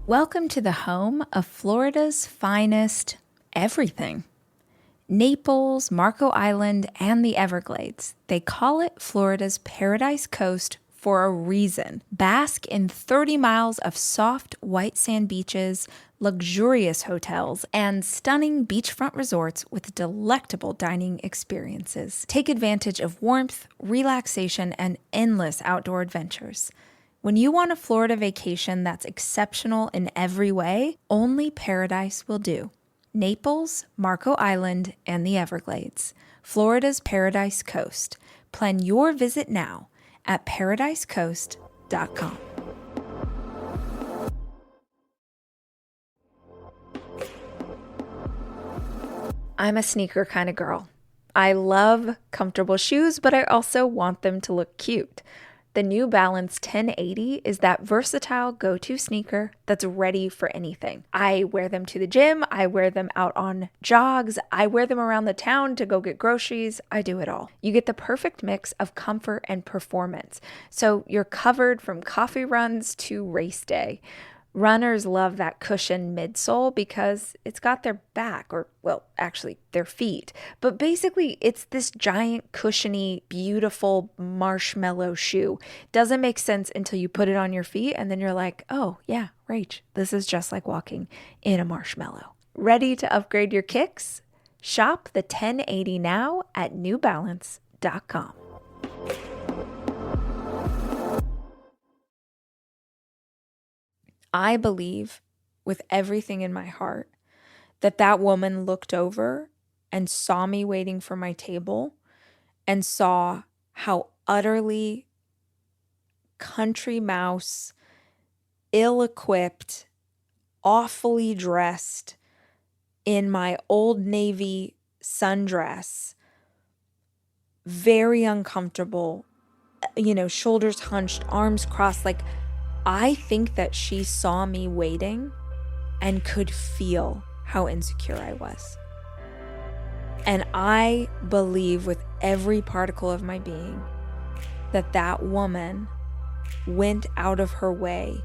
Welcome to the home of Florida's finest everything. Naples, Marco Island, and the Everglades. They call it Florida's Paradise Coast for a reason. Bask in 30 miles of soft white sand beaches, luxurious hotels, and stunning beachfront resorts with delectable dining experiences. Take advantage of warmth, relaxation, and endless outdoor adventures. When you want a Florida vacation that's exceptional in every way, only Paradise will do. Naples, Marco Island, and the Everglades. Florida's Paradise Coast. Plan your visit now at paradisecoast.com. I'm a sneaker kind of girl. I love comfortable shoes, but I also want them to look cute. The New Balance 1080 is that versatile go-to sneaker that's ready for anything. I wear them to the gym, I wear them out on jogs, I wear them around the town to go get groceries, I do it all. You get the perfect mix of comfort and performance, so you're covered from coffee runs to race day. Runners love that cushion midsole because it's got their back, or well, actually their feet. But basically it's this giant cushiony, beautiful marshmallow shoe. Doesn't make sense until you put it on your feet and then you're like, oh yeah, Rach, this is just like walking in a marshmallow. Ready to upgrade your kicks? Shop the 1080 now at newbalance.com. I believe with everything in my heart that woman looked over and saw me waiting for my table and saw how utterly country mouse, ill-equipped, awfully dressed in my Old Navy sundress, very uncomfortable, shoulders hunched, arms crossed, like I think that she saw me waiting and could feel how insecure I was. And I believe with every particle of my being that woman went out of her way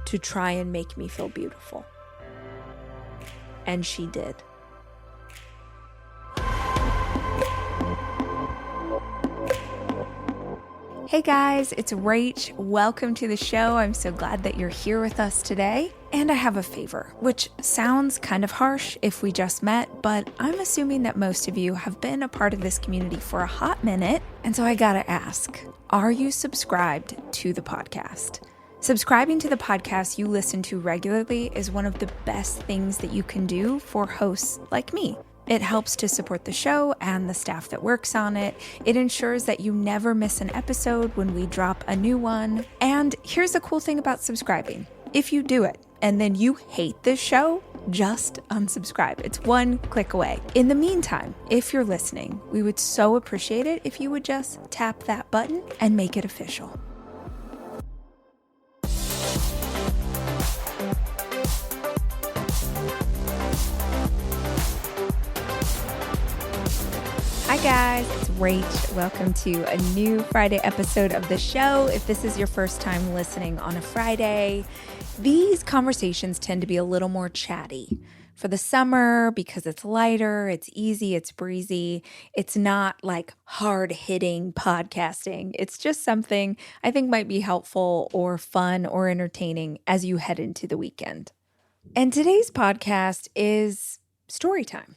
to try and make me feel beautiful. And she did. Hey guys, it's Rach. Welcome to the show. I'm so glad that you're here with us today. And I have a favor, which sounds kind of harsh if we just met, but I'm assuming that most of you have been a part of this community for a hot minute. And so I gotta ask, are you subscribed to the podcast? Subscribing to the podcast you listen to regularly is one of the best things that you can do for hosts like me. It helps to support the show and the staff that works on it. It ensures that you never miss an episode when we drop a new one. And here's the cool thing about subscribing. If you do it and then you hate this show, just unsubscribe. It's one click away. In the meantime, if you're listening, we would so appreciate it if you would just tap that button and make it official. Hi guys, it's Rach. Welcome to a new Friday episode of the show. If this is your first time listening on a Friday, these conversations tend to be a little more chatty. For the summer, because it's lighter, it's easy, it's breezy. It's not like hard-hitting podcasting. It's just something I think might be helpful or fun or entertaining as you head into the weekend. And today's podcast is story time.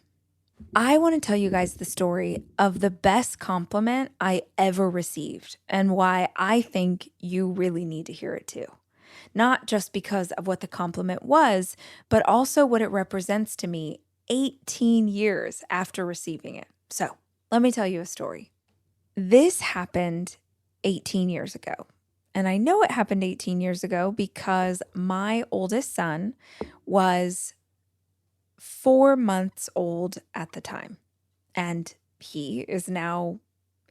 I want to tell you guys the story of the best compliment I ever received and why I think you really need to hear it too. Not just because of what the compliment was, but also what it represents to me 18 years after receiving it. So let me tell you a story. This happened 18 years ago. And I know it happened 18 years ago because my oldest son was 4 months old at the time, and he is now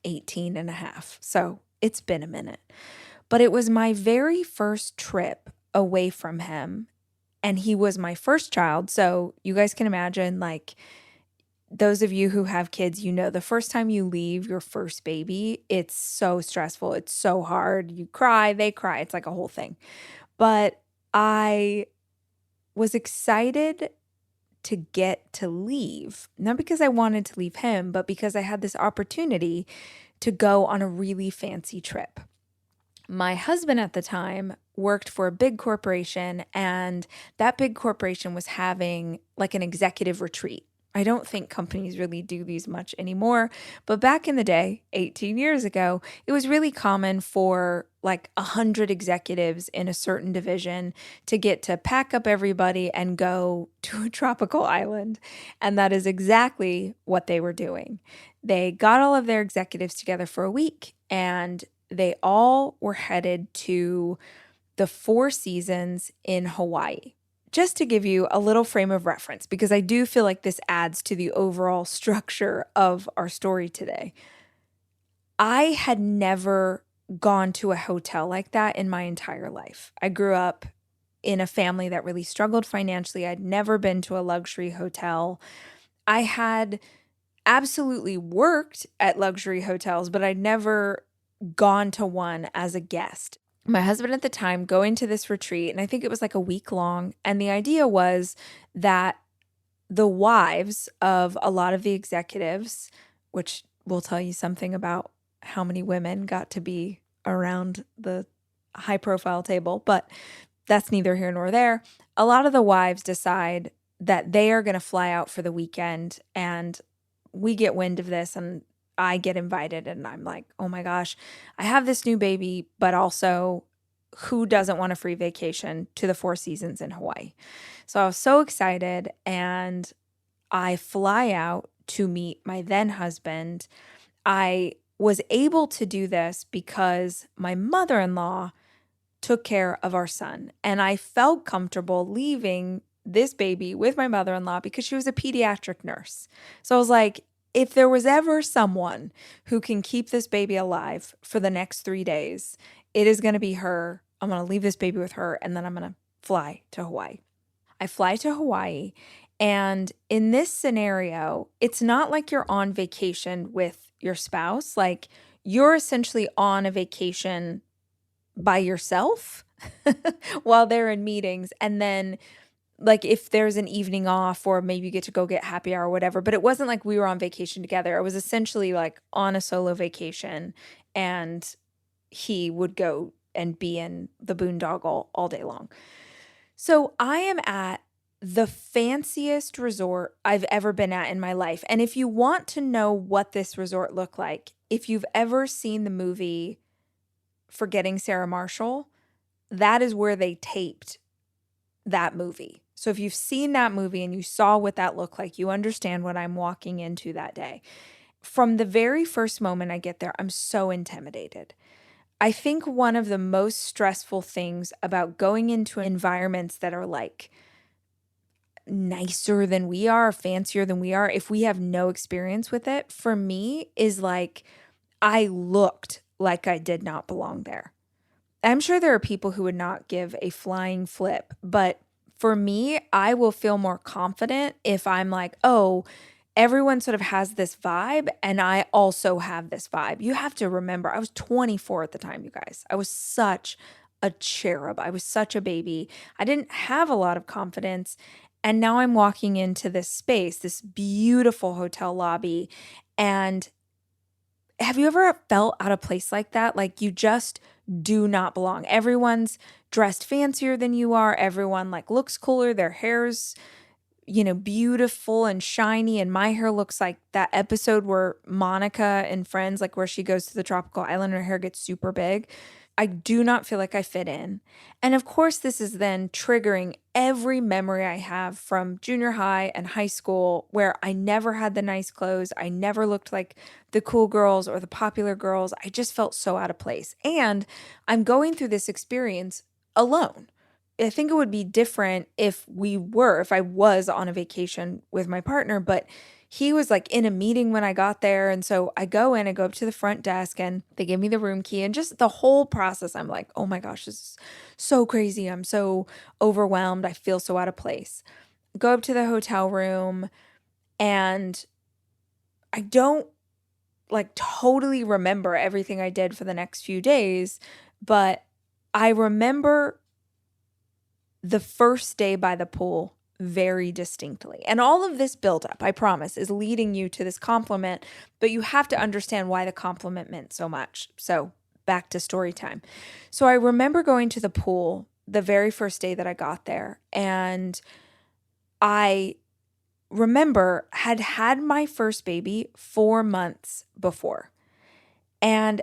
18 and a half. So it's been a minute, but it was my very first trip away from him, and he was my first child. So you guys can imagine, like, those of you who have kids, the first time you leave your first baby, it's so stressful. It's so hard. You cry, they cry. It's like a whole thing. But I was excited to get to leave, not because I wanted to leave him, but because I had this opportunity to go on a really fancy trip. My husband at the time worked for a big corporation, and that big corporation was having like an executive retreat. I don't think companies really do these much anymore, but back in the day, 18 years ago, it was really common for like 100 executives in a certain division to get to pack up everybody and go to a tropical island. And that is exactly what they were doing. They got all of their executives together for a week, and they all were headed to the Four Seasons in Hawaii. Just to give you a little frame of reference, because I do feel like this adds to the overall structure of our story today. I had never gone to a hotel like that in my entire life. I grew up in a family that really struggled financially. I'd never been to a luxury hotel. I had absolutely worked at luxury hotels, but I'd never gone to one as a guest. My husband at the time going to this retreat, and I think it was like a week long. And the idea was that the wives of a lot of the executives, which will tell you something about how many women got to be around the high profile table, but that's neither here nor there. A lot of the wives decide that they are going to fly out for the weekend, and we get wind of this, and I get invited, and I'm like, oh my gosh, I have this new baby, but also who doesn't want a free vacation to the Four Seasons in Hawaii? So I was so excited, and I fly out to meet my then husband. I was able to do this because my mother-in-law took care of our son, and I felt comfortable leaving this baby with my mother-in-law because she was a pediatric nurse. So I was like, if there was ever someone who can keep this baby alive for the next 3 days, it is going to be her. I'm going to leave this baby with her, and then I'm going to fly to Hawaii. I fly to Hawaii, and in this scenario, it's not like you're on vacation with your spouse. Like, you're essentially on a vacation by yourself while they're in meetings. And then, like, if there's an evening off, or maybe you get to go get happy hour or whatever, but it wasn't like we were on vacation together. It was essentially like on a solo vacation, and he would go and be in the boondoggle all day long. So I am at the fanciest resort I've ever been at in my life. And if you want to know what this resort looked like, if you've ever seen the movie Forgetting Sarah Marshall, that is where they taped that movie. So if you've seen that movie and you saw what that looked like, you understand what I'm walking into that day. From the very first moment I get there, I'm so intimidated. I think one of the most stressful things about going into environments that are like nicer than we are, fancier than we are, if we have no experience with it, for me is like I looked like I did not belong there. I'm sure there are people who would not give a flying flip, but for me, I will feel more confident if I'm like, oh, everyone sort of has this vibe, and I also have this vibe. You have to remember, I was 24 at the time, you guys. I was such a cherub. I was such a baby. I didn't have a lot of confidence. And now I'm walking into this space, this beautiful hotel lobby. And have you ever felt out of place like that? Like you just do not belong. Everyone's dressed fancier than you are. Everyone like looks cooler. Their hair's, beautiful and shiny. And my hair looks like that episode where Monica and Friends, like where she goes to the tropical island, her hair gets super big. I do not feel like I fit in. And of course, this is then triggering every memory I have from junior high and high school where I never had the nice clothes. I never looked like the cool girls or the popular girls. I just felt so out of place. And I'm going through this experience alone. I think it would be different if I was on a vacation with my partner, but he was like in a meeting when I got there. And so I go up to the front desk, and they give me the room key, and just the whole process. I'm like, oh my gosh, this is so crazy. I'm so overwhelmed. I feel so out of place. Go up to the hotel room, and I don't like totally remember everything I did for the next few days, but I remember the first day by the pool very distinctly. And all of this buildup, I promise, is leading you to this compliment, but you have to understand why the compliment meant so much. So back to story time. So I remember going to the pool the very first day that I got there, and I remember had my first baby 4 months before, and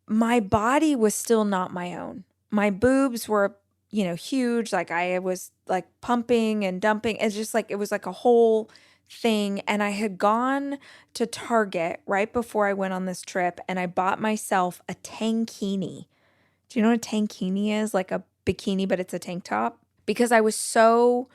my body was still not my own. My boobs were, huge. Like I was like pumping and dumping. It's just like, it was like a whole thing. And I had gone to Target right before I went on this trip, and I bought myself a tankini. Do you know what a tankini is? Like a bikini, but it's a tank top. Because I was so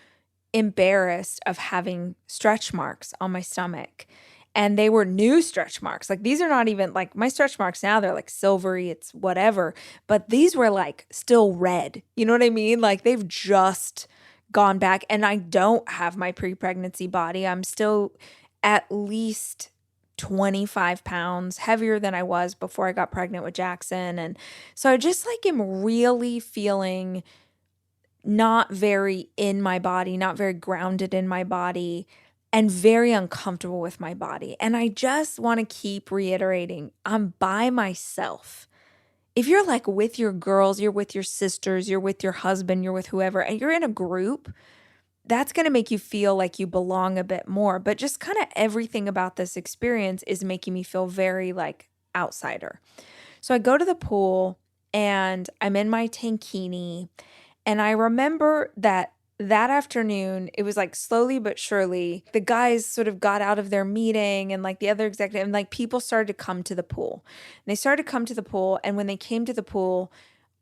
embarrassed of having stretch marks on my stomach. And they were new stretch marks. Like these are not even like my stretch marks now, they're like silvery, it's whatever. But these were like still red. You know what I mean? Like they've just gone back. And I don't have my pre-pregnancy body. I'm still at least 25 pounds heavier than I was before I got pregnant with Jackson. And so I just like am really feeling not very in my body, not very grounded in my body, and very uncomfortable with my body. And I just want to keep reiterating, I'm by myself. If you're like with your girls, you're with your sisters, you're with your husband, you're with whoever, and you're in a group, that's going to make you feel like you belong a bit more. But just kind of everything about this experience is making me feel very like outsider. So I go to the pool and I'm in my tankini. And I remember that afternoon, it was like slowly but surely, the guys sort of got out of their meeting, and like the other executive, and like people started to come to the pool. And they started to come to the pool. And when they came to the pool,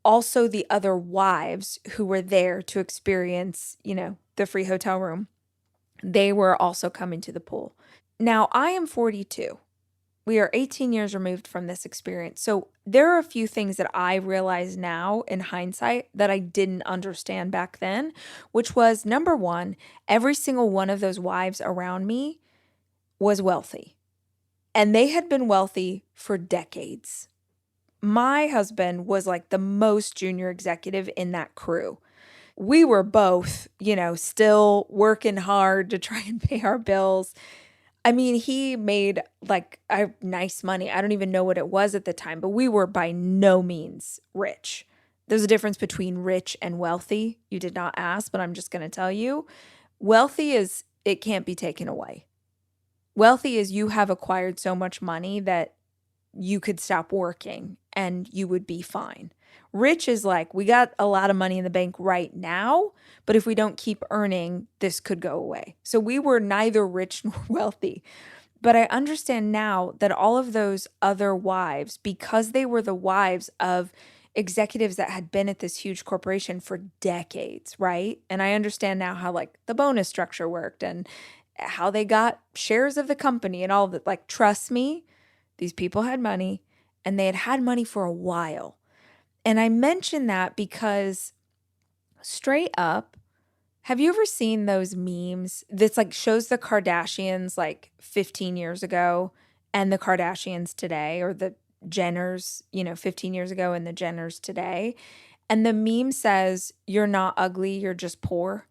also the other wives who were there to experience, the free hotel room, they were also coming to the pool. Now, I am 42. We are 18 years removed from this experience. So there are a few things that I realize now in hindsight that I didn't understand back then, which was number one, every single one of those wives around me was wealthy. And they had been wealthy for decades. My husband was like the most junior executive in that crew. We were both, still working hard to try and pay our bills. I mean, he made like nice money. I don't even know what it was at the time, but we were by no means rich. There's a difference between rich and wealthy. You did not ask, but I'm just going to tell you. Wealthy is, it can't be taken away. Wealthy is you have acquired so much money that you could stop working and you would be fine. Rich is like, we got a lot of money in the bank right now, but if we don't keep earning, this could go away. So we were neither rich nor wealthy. But I understand now that all of those other wives, because they were the wives of executives that had been at this huge corporation for decades, right? And I understand now how like the bonus structure worked and how they got shares of the company and all of that. Like, trust me, these people had money, and they had had money for a while. And I mention that because straight up, have you ever seen those memes that's like shows the Kardashians like 15 years ago and the Kardashians today, or the Jenners, 15 years ago and the Jenners today? And the meme says, "You're not ugly, you're just poor."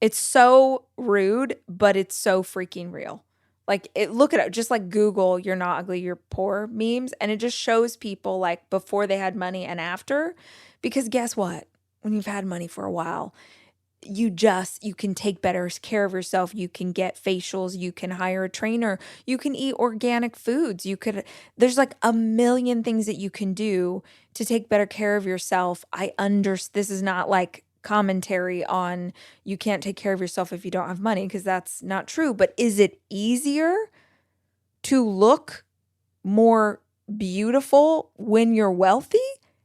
It's so rude, but it's so freaking real. Like, look at it, just like Google "you're not ugly, you're poor" memes, and it just shows people like before they had money and after. Because guess what? When you've had money for a while, you can take better care of yourself. You can get facials, you can hire a trainer, you can eat organic foods. There's like a million things that you can do to take better care of yourself. This is not like commentary on you can't take care of yourself if you don't have money, because that's not true. But is it easier to look more beautiful when you're wealthy?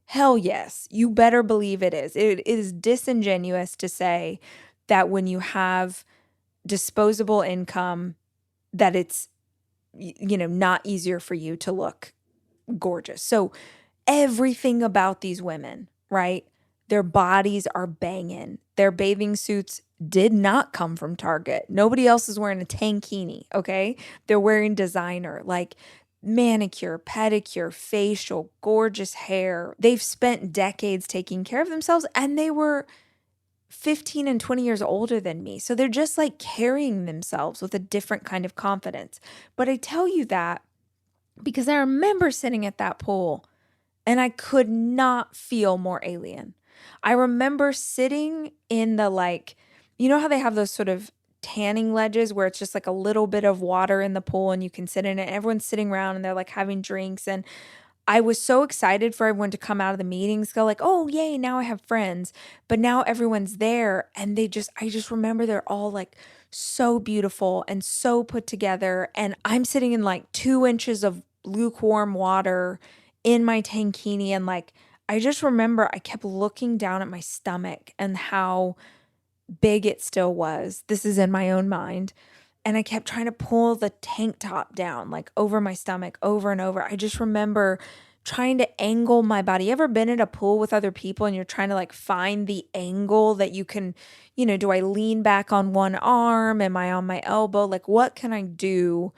Hell yes. You better believe it is. It is disingenuous to say that when you have disposable income, that it's, not easier for you to look gorgeous. So everything about these women, right? Their bodies are banging. Their bathing suits did not come from Target. Nobody else is wearing a tankini, okay? They're wearing designer, like manicure, pedicure, facial, gorgeous hair. They've spent decades taking care of themselves, and they were 15 and 20 years older than me. So they're just like carrying themselves with a different kind of confidence. But I tell you that because I remember sitting at that pool and I could not feel more alien. I remember sitting in the like, you know how they have those sort of tanning ledges where it's just like a little bit of water in the pool and you can sit in it. Everyone's sitting around and they're like having drinks. And I was so excited for everyone to come out of the meetings, go like, oh, yay, now I have friends. But now everyone's there and I just remember they're all like so beautiful and so put together. And I'm sitting in like 2 inches of lukewarm water in my tankini. And like, I just remember I kept looking down at my stomach and how big it still was. This is in my own mind. And I kept trying to pull the tank top down, like over my stomach over and over. I just remember trying to angle my body. You ever been in a pool with other people and you're trying to like find the angle that you can, do I lean back on one arm? Am I on my elbow? Like, what can I do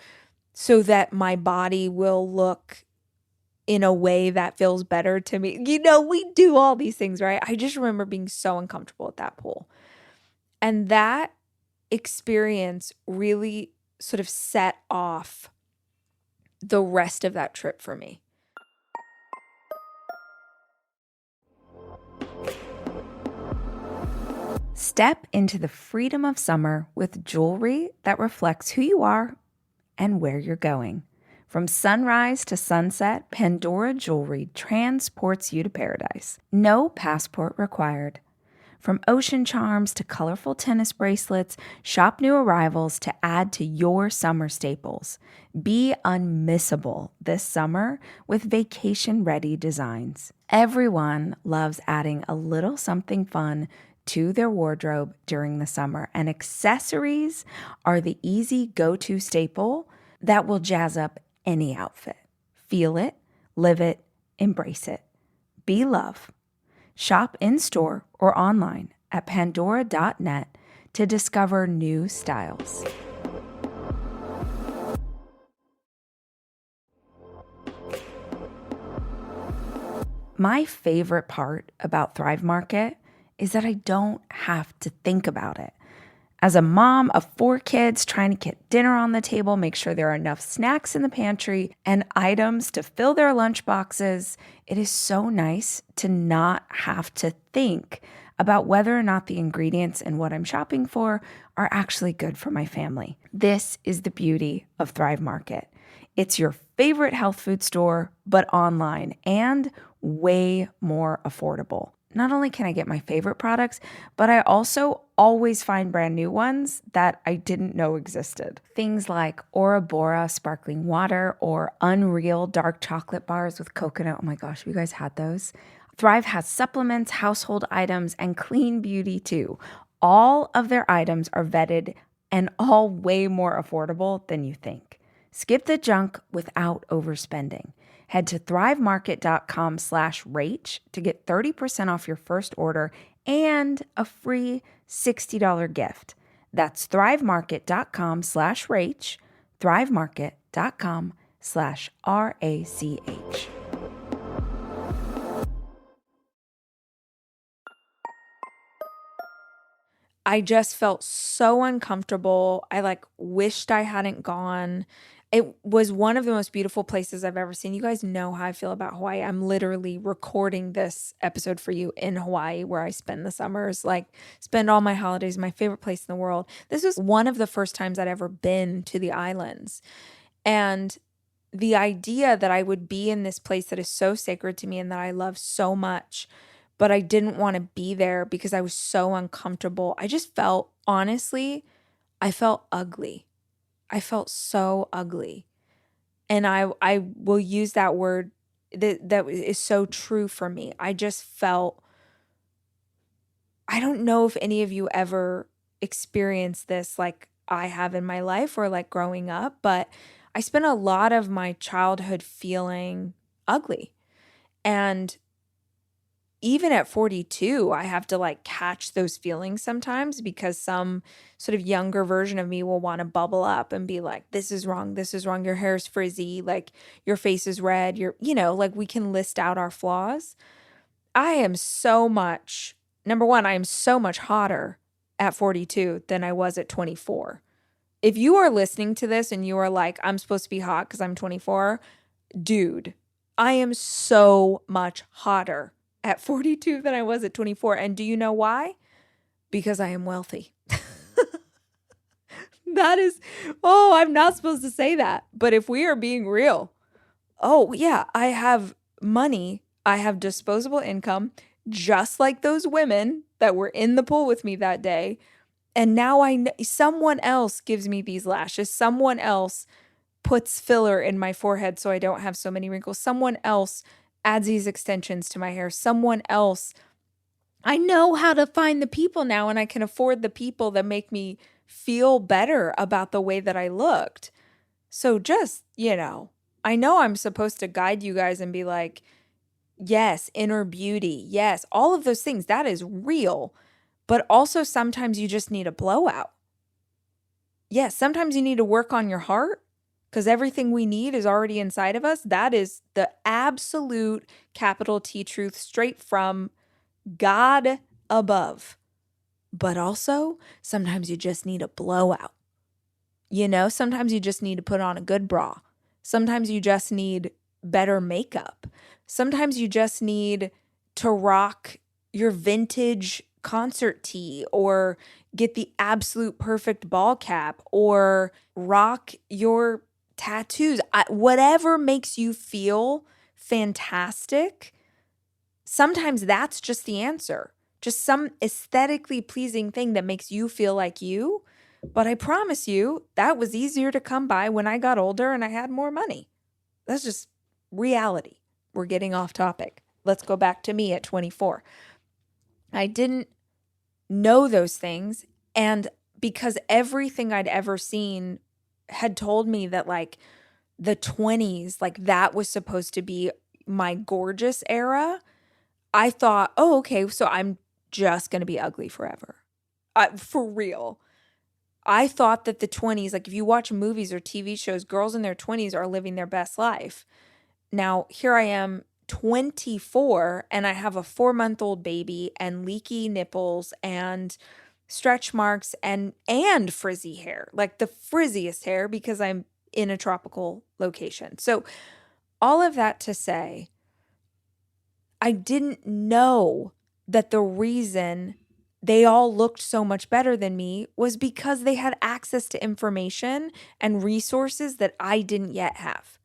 so that my body will look in a way that feels better to me? We do all these things, right? I just remember being so uncomfortable at that pool. And that experience really sort of set off the rest of that trip for me. Step into the freedom of summer with jewelry that reflects who you are and where you're going. From sunrise to sunset, Pandora Jewelry transports you to paradise. No passport required. From ocean charms to colorful tennis bracelets, shop new arrivals to add to your summer staples. Be unmissable this summer with vacation-ready designs. Everyone loves adding a little something fun to their wardrobe during the summer, and accessories are the easy go-to staple that will jazz up any outfit. Feel it, live it, embrace it. Be love. Shop in-store or online at pandora.net to discover new styles. My favorite part about Thrive Market is that I don't have to think about it. As a mom of 4 kids trying to get dinner on the table, make sure there are enough snacks in the pantry and items to fill their lunch boxes, it is so nice to not have to think about whether or not the ingredients in what I'm shopping for are actually good for my family. This is the beauty of Thrive Market. It's your favorite health food store, but online and way more affordable. Not only can I get my favorite products, but I also always find brand new ones that I didn't know existed. Things like Ora Bora sparkling water or Unreal dark chocolate bars with coconut. Oh my gosh, have you guys had those? Thrive has supplements, household items, and clean beauty too. All of their items are vetted and all way more affordable than you think. Skip the junk without overspending. Head to thrivemarket.com/rach to get 30% off your first order and a free $60 gift. That's thrivemarket.com/rach, thrivemarket.com/RACH. I just felt so uncomfortable. I like wished I hadn't gone. It was one of the most beautiful places I've ever seen. You guys know how I feel about Hawaii. I'm literally recording this episode for you in Hawaii, where I spend the summers, like spend all my holidays, my favorite place in the world. This was one of the first times I'd ever been to the islands. And the idea that I would be in this place that is so sacred to me and that I love so much, but I didn't want to be there because I was so uncomfortable. I just felt, honestly, I felt ugly. I felt so ugly. And I will use that word that is so true for me. I just felt, I don't know if any of you ever experienced this like I have in my life or like growing up, but I spent a lot of my childhood feeling ugly. And even at 42, I have to like catch those feelings sometimes because some sort of younger version of me will want to bubble up and be like, this is wrong. This is wrong. Your hair is frizzy. Like your face is red. Like we can list out our flaws. I am so much number one, I am so much hotter at 42 than I was at 24. If you are listening to this and you are like, I'm supposed to be hot because I'm 24, dude, I am so much hotter at 42 than I was at 24. And do you know why? Because I am wealthy. That is, oh, I'm not supposed to say that. But if we are being real, oh, yeah, I have money. I have disposable income, just like those women that were in the pool with me that day. And now I know someone else gives me these lashes. Someone else puts filler in my forehead so I don't have so many wrinkles. Someone else adds these extensions to my hair. Someone else. I know how to find the people now, and I can afford the people that make me feel better about the way that I looked. So just, I know I'm supposed to guide you guys and be like, yes, inner beauty. Yes, all of those things. That is real. But also sometimes you just need a blowout. Yes, sometimes you need to work on your heart because everything we need is already inside of us. That is the absolute capital T truth straight from God above. But also, sometimes you just need a blowout. Sometimes you just need to put on a good bra. Sometimes you just need better makeup. Sometimes you just need to rock your vintage concert tee or get the absolute perfect ball cap or rock your tattoos. Whatever makes you feel fantastic, sometimes that's just the answer. Just some aesthetically pleasing thing that makes you feel like you. But I promise you, that was easier to come by when I got older and I had more money. That's just reality. We're getting off topic. Let's go back to me at 24. I didn't know those things. And because everything I'd ever seen had told me that like the 20s, like that was supposed to be my gorgeous era, I thought, oh, okay, so I'm just going to be ugly forever. For real. I thought that the 20s, like if you watch movies or TV shows, girls in their 20s are living their best life. Now, here I am, 24, and I have a 4-month-old baby and leaky nipples and stretch marks and frizzy hair, like the frizziest hair because I'm in a tropical location. So all of that to say, I didn't know that the reason they all looked so much better than me was because they had access to information and resources that I didn't yet have.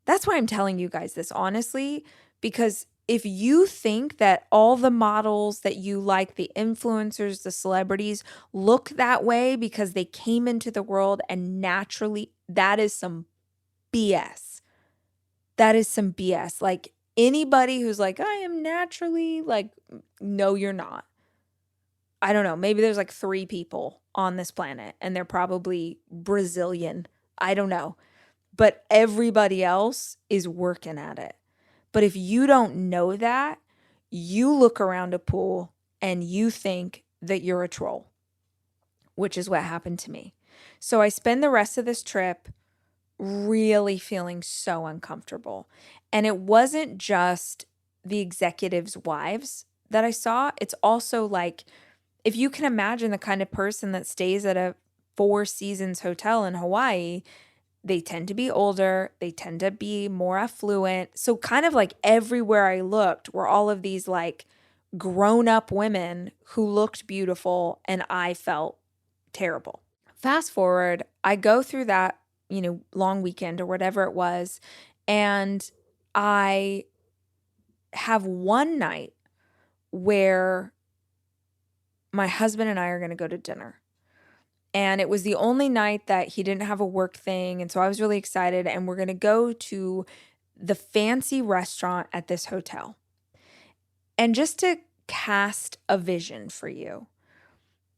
That's why I'm telling you guys this honestly, because if you think that all the models that you like, the influencers, the celebrities look that way because they came into the world and naturally, that is some BS. That is some BS. Like anybody who's like, I am naturally like, no, you're not. I don't know. Maybe there's like 3 people on this planet and they're probably Brazilian. I don't know. But everybody else is working at it. But if you don't know that, you look around a pool and you think that you're a troll, which is what happened to me. So I spend the rest of this trip really feeling so uncomfortable. And it wasn't just the executives' wives that I saw. It's also like, if you can imagine the kind of person that stays at a 4 Seasons hotel in Hawaii, they tend to be older. They tend to be more affluent. So kind of like everywhere I looked were all of these like grown-up women who looked beautiful and I felt terrible. Fast forward, I go through that, long weekend or whatever it was, and I have one night where my husband and I are going to go to dinner. And it was the only night that he didn't have a work thing. And so I was really excited. And we're going to go to the fancy restaurant at this hotel. And just to cast a vision for you.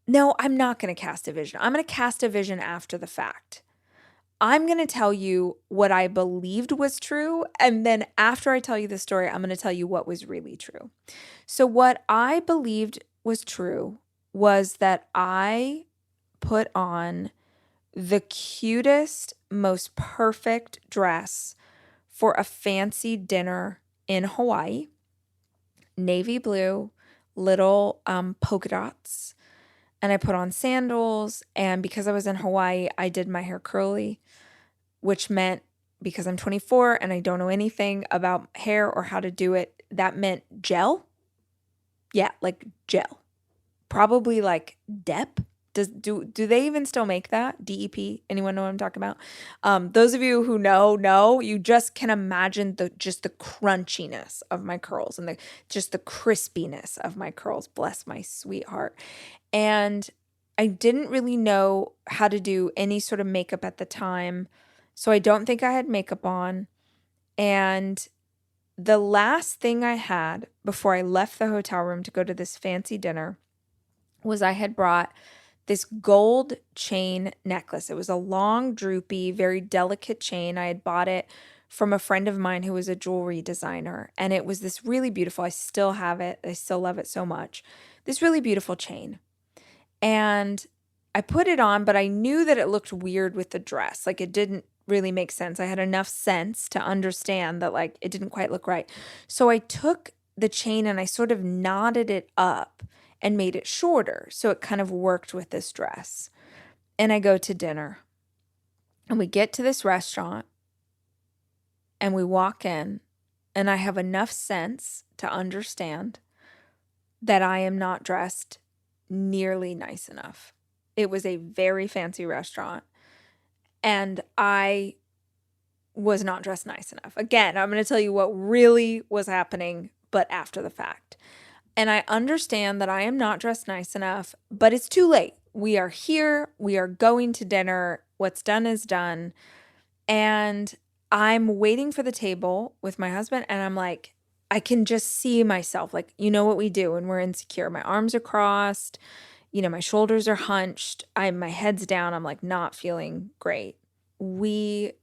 No, I'm not going to cast a vision. I'm going to cast a vision after the fact. I'm going to tell you what I believed was true. And then after I tell you the story, I'm going to tell you what was really true. So what I believed was true was that I put on the cutest, most perfect dress for a fancy dinner in Hawaii. Navy blue, little polka dots, and I put on sandals. And because I was in Hawaii, I did my hair curly, which meant, because I'm 24 and I don't know anything about hair or how to do it, that meant gel. Yeah, like gel. Probably like DEP. Do they even still make that? DEP? Anyone know what I'm talking about? Those of you who know, you just can imagine the crunchiness of my curls and the crispiness of my curls. Bless my sweetheart. And I didn't really know how to do any sort of makeup at the time. So I don't think I had makeup on. And the last thing I had before I left the hotel room to go to this fancy dinner was I had brought this gold chain necklace. It was a long, droopy, very delicate chain. I had bought it from a friend of mine who was a jewelry designer. And it was this really beautiful, I still have it. I still love it so much. This really beautiful chain. And I put it on, but I knew that it looked weird with the dress. Like it didn't really make sense. I had enough sense to understand that like it didn't quite look right. So I took the chain and I sort of knotted it up and made it shorter. So it kind of worked with this dress. And I go to dinner. And we get to this restaurant and we walk in, and I have enough sense to understand that I am not dressed nearly nice enough. It was a very fancy restaurant, and I was not dressed nice enough. Again, I'm going to tell you what really was happening, but after the fact. And I understand that I am not dressed nice enough, but it's too late. We are here. We are going to dinner. What's done is done. And I'm waiting for the table with my husband, and I'm like, I can just see myself. Like, you know what we do when we're insecure. My arms are crossed. My shoulders are hunched. My head's down. I'm like not feeling great. We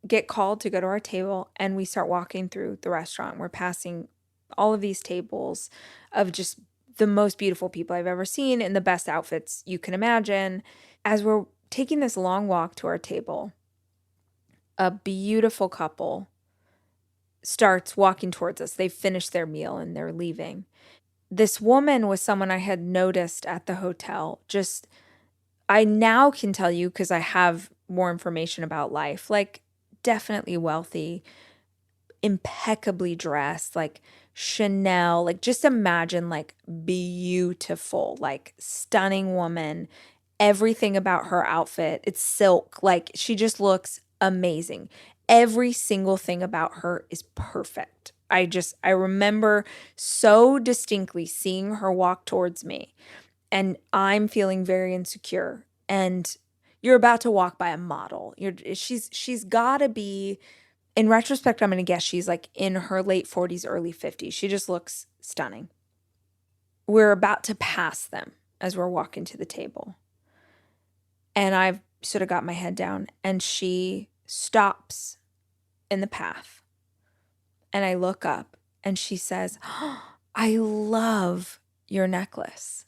get called to go to our table, and we start walking through the restaurant. We're passing all of these tables of just the most beautiful people I've ever seen in the best outfits you can imagine. As we're taking this long walk to our table, a beautiful couple starts walking towards us. They've finished their meal and they're leaving. This woman was someone I had noticed at the hotel. Just, I now can tell you because I have more information about life, like definitely wealthy, impeccably dressed, like Chanel, like just imagine like beautiful, like stunning woman. Everything about her outfit, it's silk. Like she just looks amazing. Every single thing about her is perfect. I remember so distinctly seeing her walk towards me, and I'm feeling very insecure. And you're about to walk by a model. She's got to be, in retrospect, I'm going to guess she's like in her late 40s, early 50s. She just looks stunning. We're about to pass them as we're walking to the table. And I've sort of got my head down, and she stops in the path. And I look up, and she says, "Oh, I love your necklace.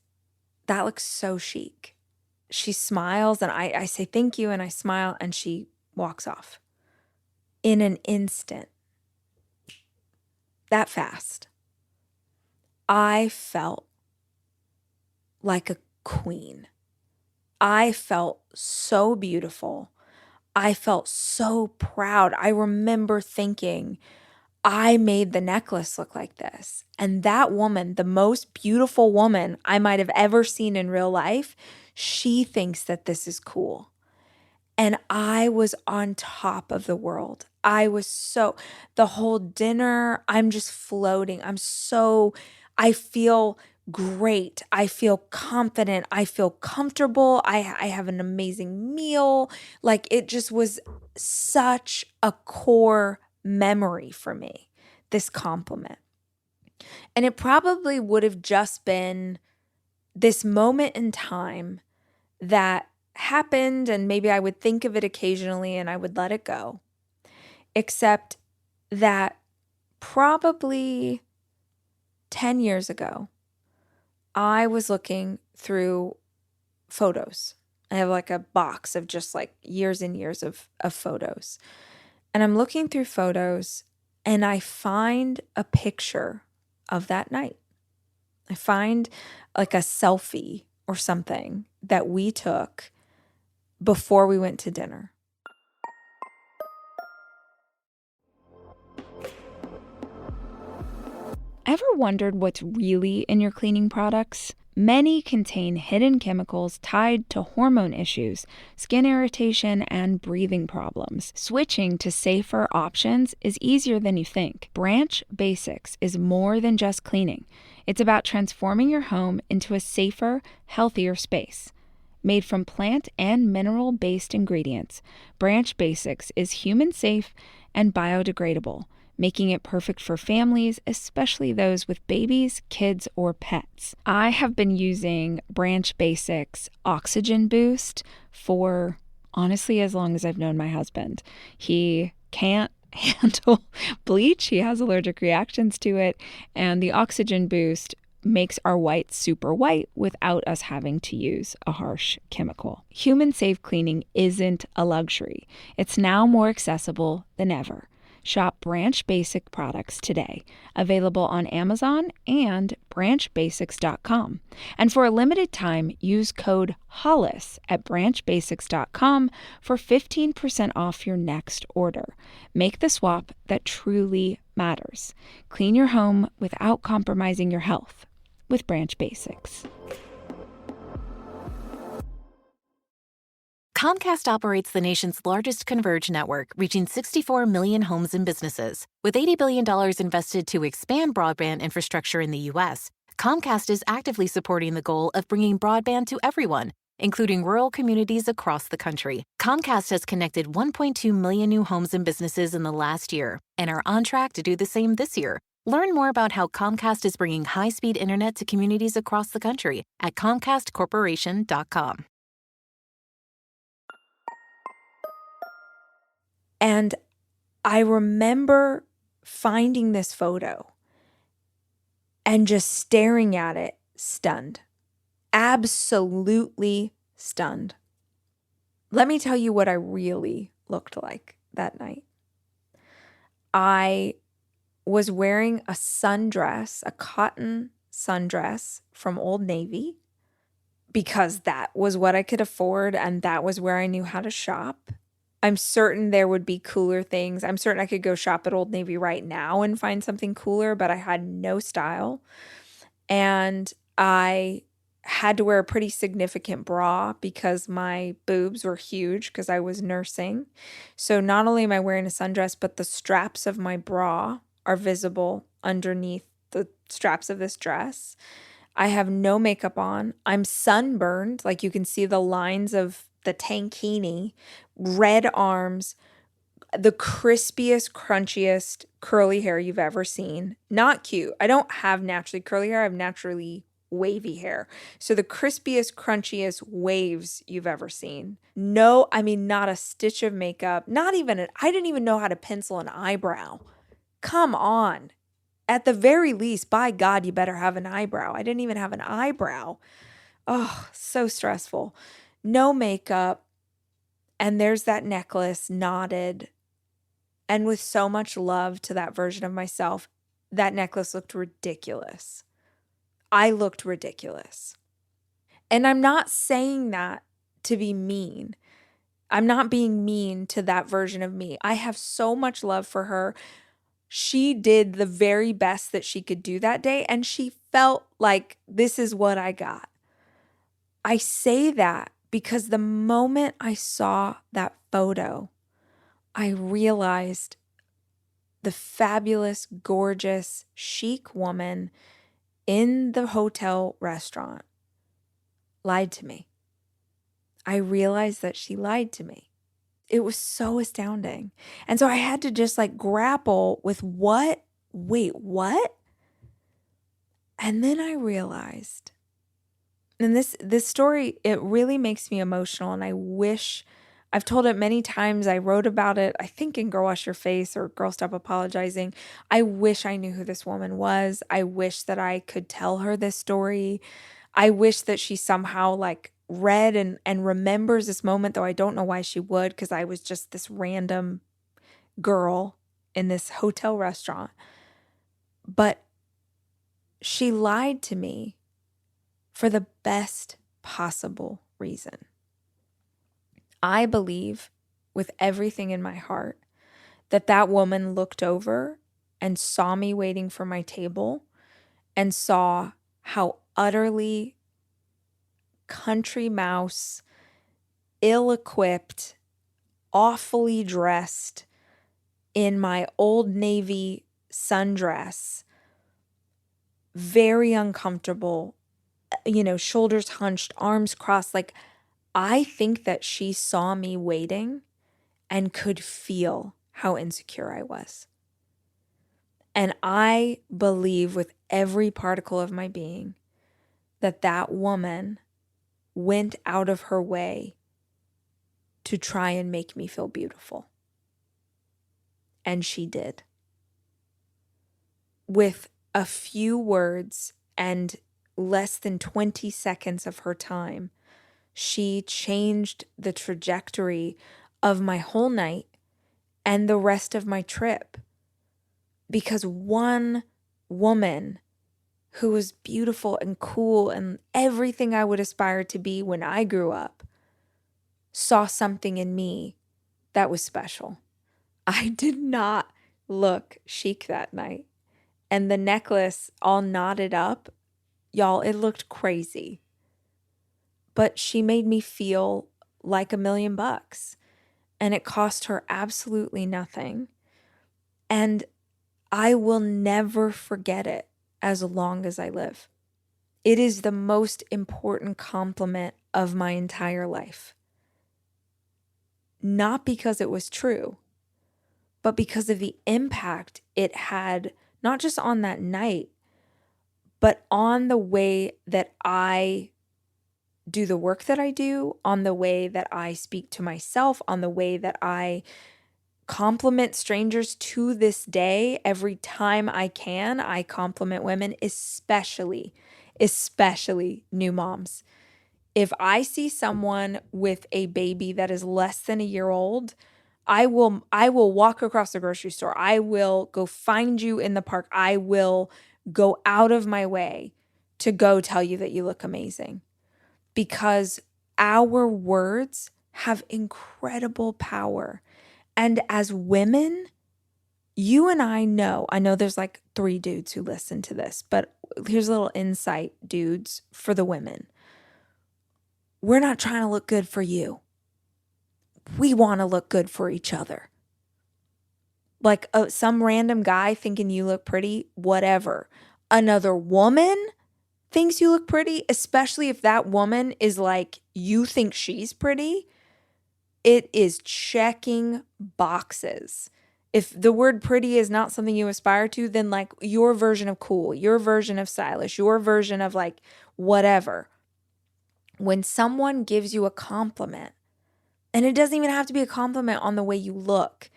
That looks so chic." She smiles, and I say thank you, and I smile, and she walks off. In an instant, that fast, I felt like a queen. I felt so beautiful. I felt so proud. I remember thinking, I made the necklace look like this. And that woman, the most beautiful woman I might have ever seen in real life, she thinks that this is cool. And I was on top of the world. The whole dinner, I'm just floating. I feel great. I feel confident. I feel comfortable. I have an amazing meal. Like it just was such a core memory for me, this compliment. And it probably would have just been this moment in time that happened, and maybe I would think of it occasionally and I would let it go. Except that probably 10 years ago, I was looking through photos. I have like a box of just like years and years of photos. And I'm looking through photos, and I find a picture of that night. I find like a selfie or something that we took before we went to dinner. Ever wondered what's really in your cleaning products? Many contain hidden chemicals tied to hormone issues, skin irritation, and breathing problems. Switching to safer options is easier than you think. Branch Basics is more than just cleaning. It's about transforming your home into a safer, healthier space. Made from plant and mineral-based ingredients, Branch Basics is human-safe and biodegradable, making it perfect for families, especially those with babies, kids, or pets. I have been using Branch Basics Oxygen Boost for honestly as long as I've known my husband. He can't handle bleach. He has allergic reactions to it, and the Oxygen Boost makes our whites super white without us having to use a harsh chemical. Human-safe cleaning isn't a luxury. It's now more accessible than ever. Shop Branch Basic products today, available on Amazon and branchbasics.com. And for a limited time, use code HOLLIS at branchbasics.com for 15% off your next order. Make the swap that truly matters. Clean your home without compromising your health with Branch Basics. Comcast operates the nation's largest converged network, reaching 64 million homes and businesses. With $80 billion invested to expand broadband infrastructure in the U.S., Comcast is actively supporting the goal of bringing broadband to everyone, including rural communities across the country. Comcast has connected 1.2 million new homes and businesses in the last year and are on track to do the same this year. Learn more about how Comcast is bringing high-speed internet to communities across the country at ComcastCorporation.com. And I remember finding this photo and just staring at it, stunned. Absolutely stunned. Let me tell you what I really looked like that night. I was wearing a sundress, a cotton sundress from Old Navy, because that was what I could afford and that was where I knew how to shop. I'm certain there would be cooler things. I'm certain I could go shop at Old Navy right now and find something cooler, but I had no style. And I had to wear a pretty significant bra because my boobs were huge because I was nursing. So not only am I wearing a sundress, but the straps of my bra are visible underneath the straps of this dress. I have no makeup on. I'm sunburned. Like you can see the lines of the tankini, red arms, the crispiest, crunchiest curly hair you've ever seen. Not cute. I don't have naturally curly hair. I have naturally wavy hair. So the crispiest, crunchiest waves you've ever seen. No, I mean, not a stitch of makeup. I didn't even know how to pencil an eyebrow. Come on. At the very least, by God, you better have an eyebrow. I didn't even have an eyebrow. Oh, so stressful. No makeup. And there's that necklace knotted. And with so much love to that version of myself, that necklace looked ridiculous. I looked ridiculous. And I'm not saying that to be mean. I'm not being mean to that version of me. I have so much love for her. She did the very best that she could do that day, and she felt like this is what I got. I say that because the moment I saw that photo, I realized the fabulous, gorgeous, chic woman in the hotel restaurant lied to me. I realized that she lied to me. It was so astounding. And so I had to just like grapple with what? And then I realized, and this story, it really makes me emotional, and I wish, I've told it many times. I wrote about it, I think in Girl Wash Your Face or Girl Stop Apologizing. I wish I knew who this woman was. I wish that I could tell her this story. I wish that she somehow like read and remembers this moment, though I don't know why she would, because I was just this random girl in this hotel restaurant. But she lied to me for the best possible reason. I believe with everything in my heart that that woman looked over and saw me waiting for my table and saw how utterly country mouse, ill-equipped, awfully dressed in my Old Navy sundress, very uncomfortable, shoulders hunched, arms crossed. Like, I think that she saw me waiting and could feel how insecure I was. And I believe with every particle of my being that that woman went out of her way to try and make me feel beautiful. And she did. With a few words and less than 20 seconds of her time, she changed the trajectory of my whole night and the rest of my trip. Because one woman who was beautiful and cool and everything I would aspire to be when I grew up saw something in me that was special. I did not look chic that night. And the necklace all knotted up, y'all, it looked crazy. But she made me feel like $1,000,000, and it cost her absolutely nothing. And I will never forget it as long as I live. It is the most important compliment of my entire life. Not because it was true, but because of the impact it had, not just on that night, but on the way that I do the work that I do, on the way that I speak to myself, on the way that I compliment strangers to this day. Every time I can, I compliment women, especially new moms. If I see someone with a baby that is less than a year old, I will walk across the grocery store. I will go find you in the park. I will go out of my way to go tell you that you look amazing, because our words have incredible power. And as women, you and I know there's like 3 dudes who listen to this, but here's a little insight, dudes, for the women. We're not trying to look good for you. We want to look good for each other. Like some random guy thinking you look pretty, whatever. Another woman thinks you look pretty, especially if that woman is like, you think she's pretty, it is checking boxes. If the word pretty is not something you aspire to, then like your version of cool, your version of stylish, your version of like whatever. When someone gives you a compliment, and it doesn't even have to be a compliment on the way you look,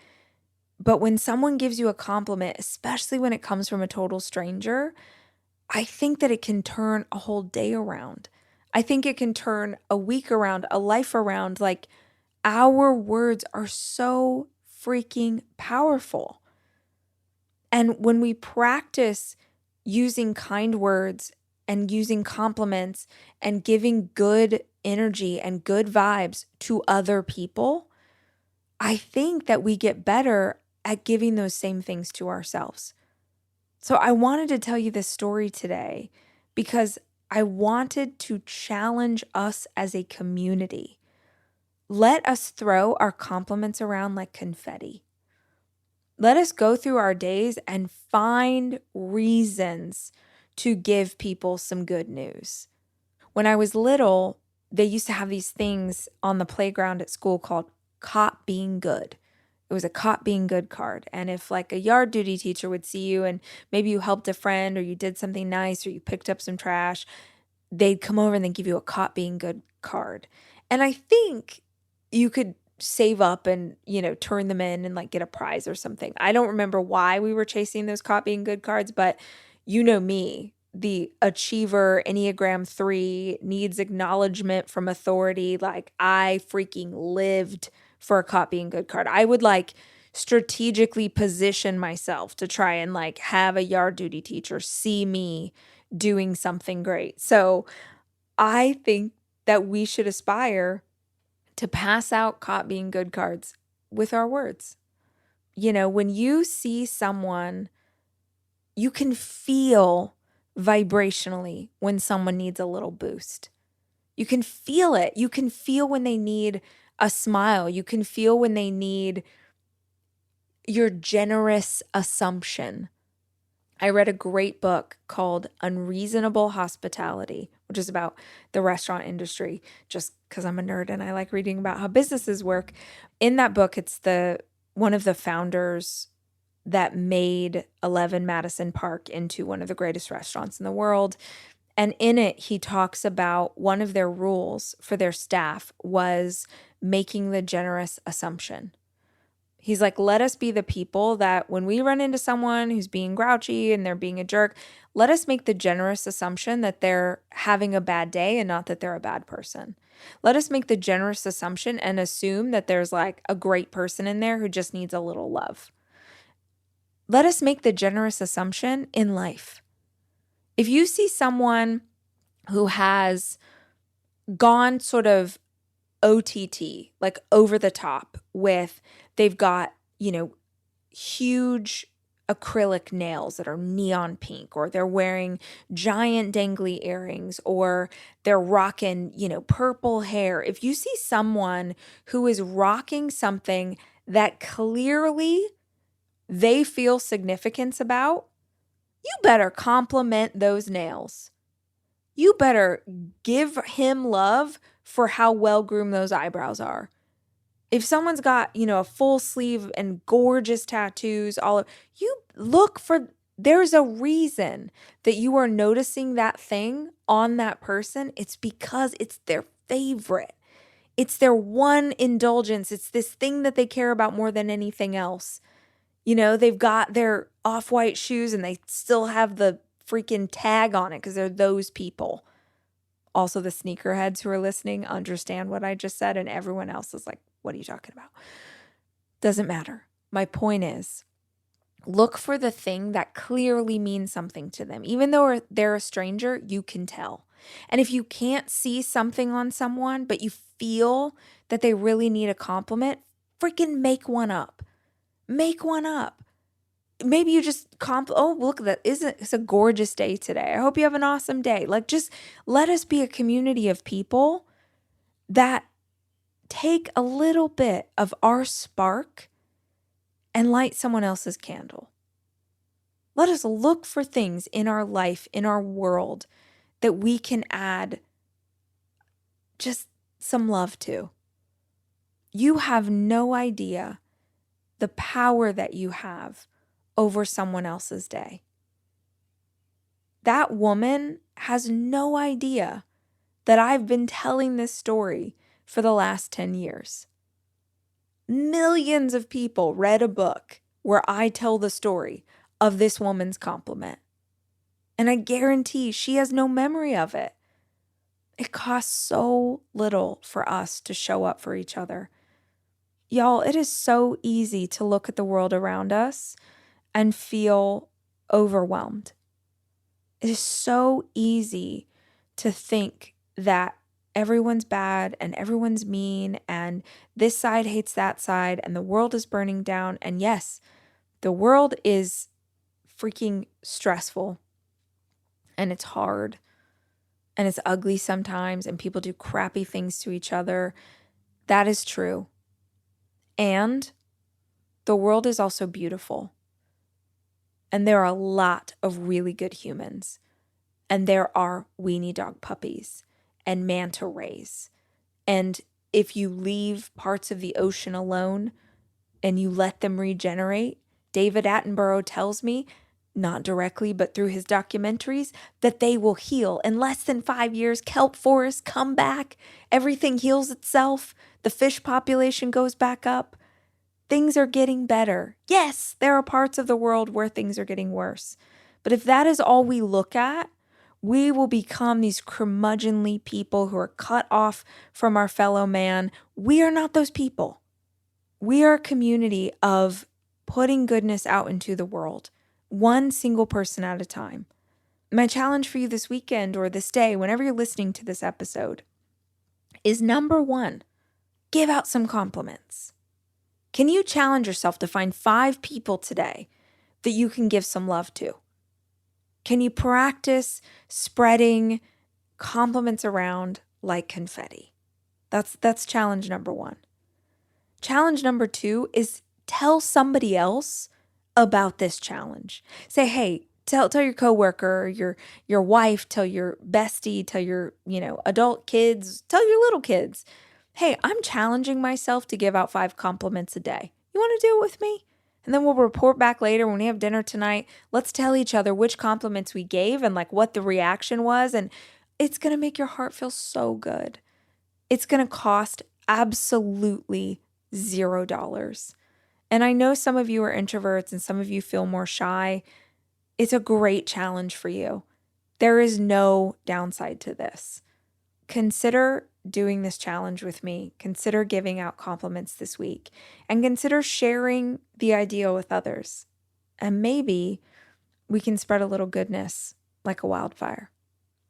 but when someone gives you a compliment, especially when it comes from a total stranger, I think that it can turn a whole day around. I think it can turn a week around, a life around. Like, our words are so freaking powerful. And when we practice using kind words and using compliments and giving good energy and good vibes to other people, I think that we get better at giving those same things to ourselves. So I wanted to tell you this story today because I wanted to challenge us as a community. Let us throw our compliments around like confetti. Let us go through our days and find reasons to give people some good news. When I was little, they used to have these things on the playground at school called caught being good. It was a caught being good card. And if like a yard duty teacher would see you and maybe you helped a friend or you did something nice or you picked up some trash, they'd come over and they'd give you a caught being good card. And I think you could save up and, turn them in and like get a prize or something. I don't remember why we were chasing those caught being good cards, but you know me, the achiever, Enneagram 3, needs acknowledgement from authority. Like, I freaking lived for a caught being good card. I would like strategically position myself to try and like have a yard duty teacher see me doing something great. So I think that we should aspire to pass out caught being good cards with our words. You know, when you see someone, you can feel vibrationally when someone needs a little boost. You can feel it. You can feel when they need a smile. You can feel when they need your generous assumption. I read a great book called Unreasonable Hospitality, which is about the restaurant industry, just because I'm a nerd and I like reading about how businesses work. In that book, it's one of the founders that made 11 Madison Park into one of the greatest restaurants in the world. And in it, he talks about one of their rules for their staff was making the generous assumption. He's like, let us be the people that when we run into someone who's being grouchy and they're being a jerk, let us make the generous assumption that they're having a bad day and not that they're a bad person. Let us make the generous assumption and assume that there's like a great person in there who just needs a little love. Let us make the generous assumption in life. If you see someone who has gone sort of OTT, like over the top with they've got, huge acrylic nails that are neon pink, or they're wearing giant dangly earrings, or they're rocking, purple hair. If you see someone who is rocking something that clearly they feel significance about, you better compliment those nails. You better give him love for how well groomed those eyebrows are. If someone's got, a full sleeve and gorgeous tattoos, you look for, there's a reason that you are noticing that thing on that person. It's because it's their favorite. It's their one indulgence. It's this thing that they care about more than anything else. They've got their off-white shoes and they still have the freaking tag on it because they're those people. Also, the sneakerheads who are listening understand what I just said, and everyone else is like, what are you talking about? Doesn't matter. My point is, look for the thing that clearly means something to them. Even though they're a stranger, you can tell. And if you can't see something on someone, but you feel that they really need a compliment, freaking make one up. Make one up. Maybe you just look at that. It's a gorgeous day today. I hope you have an awesome day. Like, just let us be a community of people that take a little bit of our spark and light someone else's candle. Let us look for things in our life, in our world, that we can add just some love to. You have no idea the power that you have over someone else's day. That woman has no idea that I've been telling this story for the last 10 years. Millions of people read a book where I tell the story of this woman's compliment. And I guarantee she has no memory of it. It costs so little for us to show up for each other. Y'all, it is so easy to look at the world around us and feel overwhelmed. It is so easy to think that everyone's bad and everyone's mean and this side hates that side and the world is burning down. And yes, the world is freaking stressful and it's hard and it's ugly sometimes and people do crappy things to each other. That is true. And the world is also beautiful. And there are a lot of really good humans. And there are weenie dog puppies and manta rays. And if you leave parts of the ocean alone and you let them regenerate, David Attenborough tells me, not directly, but through his documentaries, that they will heal. In less than 5 years, kelp forests come back. Everything heals itself. The fish population goes back up. Things are getting better. Yes, there are parts of the world where things are getting worse. But if that is all we look at, we will become these curmudgeonly people who are cut off from our fellow man. We are not those people. We are a community of putting goodness out into the world, one single person at a time. my challenge for you this weekend or this day, whenever you're listening to this episode, is number one, give out some compliments. Can you challenge yourself to find 5 people today that you can give some love to? Can you practice spreading compliments around like confetti? That's challenge number one. Challenge number 2 is tell somebody else about this challenge. Say, hey, tell your coworker, your wife, tell your bestie, tell your, adult kids, tell your little kids. Hey, I'm challenging myself to give out 5 compliments a day. You want to do it with me? And then we'll report back later when we have dinner tonight. Let's tell each other which compliments we gave and like what the reaction was. And it's going to make your heart feel so good. It's going to cost absolutely $0. And I know some of you are introverts and some of you feel more shy. It's a great challenge for you. There is no downside to this. Consider doing this challenge with me. Consider giving out compliments this week and consider sharing the idea with others. And maybe we can spread a little goodness like a wildfire.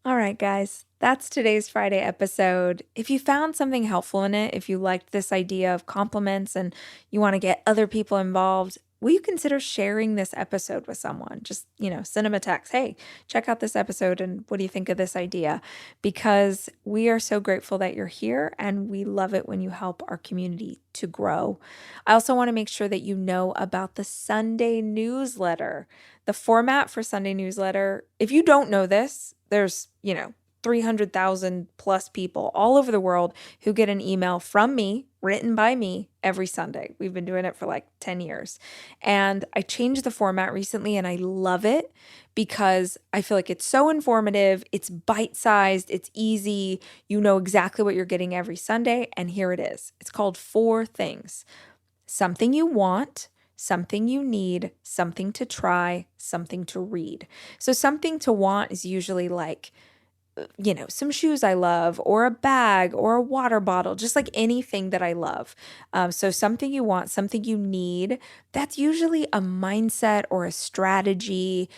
All right, guys, that's today's Friday episode. If you found something helpful in it, if you liked this idea of compliments and you want to get other people involved, will you consider sharing this episode with someone? Just, send them a text. Hey, check out this episode and what do you think of this idea? Because we are so grateful that you're here and we love it when you help our community to grow. I also want to make sure that you know about the Sunday newsletter. The format for Sunday newsletter, if you don't know this, there's, 300,000 plus people all over the world who get an email from me, written by me, every Sunday. We've been doing it for like 10 years. And I changed the format recently and I love it because I feel like it's so informative, it's bite-sized, it's easy, you know exactly what you're getting every Sunday, and here it is. It's called 4 things. Something you want, something you need, something to try, something to read. So something to want is usually like, some shoes I love, or a bag, or a water bottle, just like anything that I love. So something you want, something you need, that's usually a mindset or a strategy,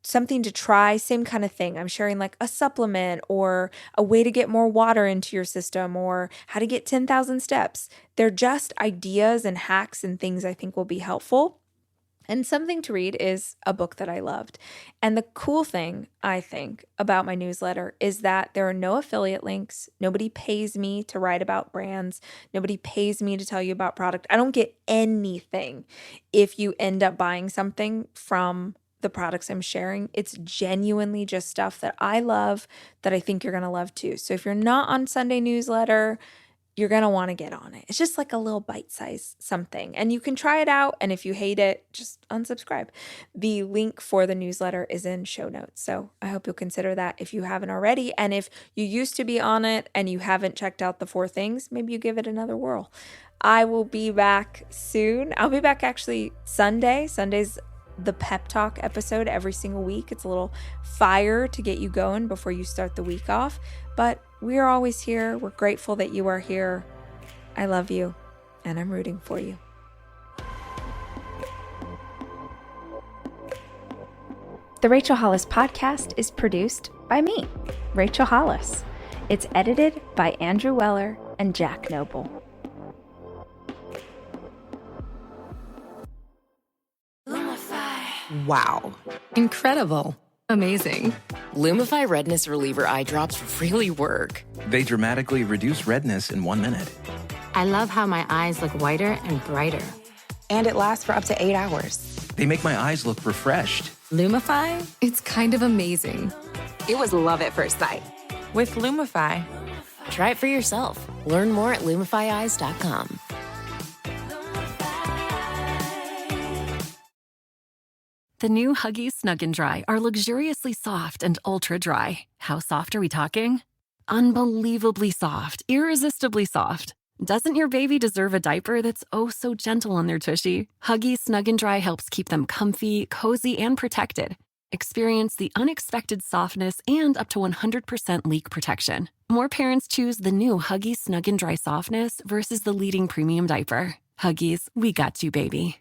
something to try, same kind of thing. I'm sharing like a supplement or a way to get more water into your system or how to get 10,000 steps. They're just ideas and hacks and things I think will be helpful. And something to read is a book that I loved. And the cool thing, I think, about my newsletter is that there are no affiliate links. Nobody pays me to write about brands. Nobody pays me to tell you about product. I don't get anything if you end up buying something from the products I'm sharing. It's genuinely just stuff that I love that I think you're going to love too. So if you're not on Sunday newsletter, you're going to want to get on it. It's just like a little bite-sized something. And you can try it out. And if you hate it, just unsubscribe. The link for the newsletter is in show notes. So I hope you'll consider that if you haven't already. And if you used to be on it and you haven't checked out the 4 things, maybe you give it another whirl. I will be back soon. I'll be back actually Sunday. Sunday's the pep talk episode every single week. It's a little fire to get you going before you start the week off. But we are always here. We're grateful that you are here. I love you, and I'm rooting for you. The Rachel Hollis podcast is produced by me, Rachel Hollis. It's edited by Andrew Weller and Jack Noble. Wow. Incredible. Amazing. Lumify Redness Reliever Eye Drops really work. They dramatically reduce redness in 1 minute. I love how my eyes look whiter and brighter. And it lasts for up to 8 hours. They make my eyes look refreshed. Lumify? It's kind of amazing. It was love at first sight. With Lumify. Try it for yourself. Learn more at lumifyeyes.com. The new Huggies Snug & Dry are luxuriously soft and ultra-dry. How soft are we talking? Unbelievably soft, irresistibly soft. Doesn't your baby deserve a diaper that's oh so gentle on their tushy? Huggies Snug & Dry helps keep them comfy, cozy, and protected. Experience the unexpected softness and up to 100% leak protection. More parents choose the new Huggies Snug & Dry softness versus the leading premium diaper. Huggies, we got you, baby.